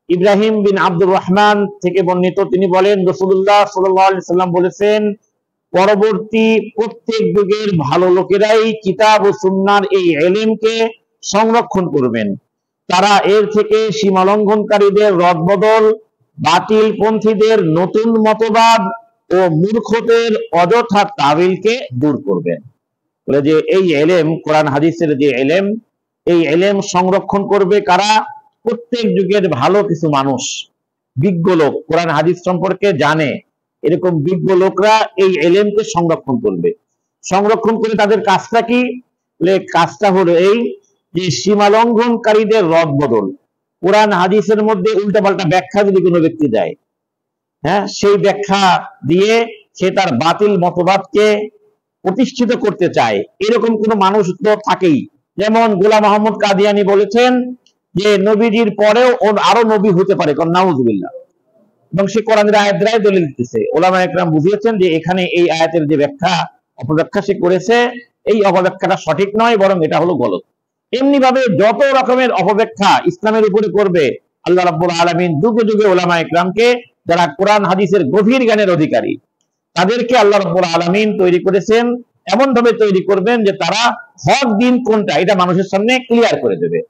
ইব্রাহিম বিন আব্দুর রহমান থেকে বর্ণিত, তিনি বলেন রাসূলুল্লাহ সাল্লাল্লাহু আলাইহি সাল্লাম বলেছেন, পরবর্তী প্রত্যেক যুগের ভালো লোকেরাই কিতাব ও সুন্নাহর এই ইলমকে সংরক্ষণ করবেন। তারা এর থেকে সীমালঙ্ঘনকারীদের রদবদল, বাতিলপন্থীদের নতুন মতবাদ ও মূর্খদের অযথা তাবিলকে দূর করবেন। বলে যে এই ইলম, কোরআন হাদিসের যে ইলম, এই ইলম সংরক্ষণ করবে কারা? প্রত্যেক যুগের ভালো কিছু মানুষ, বিজ্ঞ লোক, কোরআন হাদিস সম্পর্কে জানে, এরকম বিজ্ঞ লোকরা এই ইলমকে সংরক্ষণ করবে। সংরক্ষণ করে তাদের কাজটা কি? কাজটা হলো এই যে সীমালঙ্ঘনকারীদের রদবদল, কোরআন হাদিসের মধ্যে উল্টাপাল্টা ব্যাখ্যা যদি কোনো ব্যক্তি দেয়, হ্যাঁ, সেই ব্যাখ্যা দিয়ে সে তার বাতিল মতবাদকে প্রতিষ্ঠিত করতে চায়, এরকম কোন মানুষ তো থাকেই। যেমন গোলাম মোহাম্মদ কাদিয়ানী বলেছেন যে নবীজির পরেও আরো নবী হতে পারে, নাউজুবিল্লাহ, এবং সে কোরআনের আয়াত দ্বারাই দলিল দিতেছে। ওলামা একরাম বুঝিয়েছেন যে এখানে এই আয়াতের যে ব্যাখ্যা অপব্যাখ্যা সে করেছে, এই অপব্যাখ্যাটা সঠিক নয়, বরং এটা হলো গলত। এমনি ভাবে যত রকমের অপব্যাখ্যা ইসলামের উপরে করবে, আল্লাহ রাব্বুল আলামিন যুগে যুগে ওলামা একরামকে, যারা কোরআন হাদিসের গভীর জ্ঞানের অধিকারী, তাদেরকে আল্লাহ রাব্বুল আলামিন তৈরি করেছেন, এমন ভাবে তৈরি করবেন যে তারা হক দিন কোনটা এটা মানুষের সামনে ক্লিয়ার করে দেবে।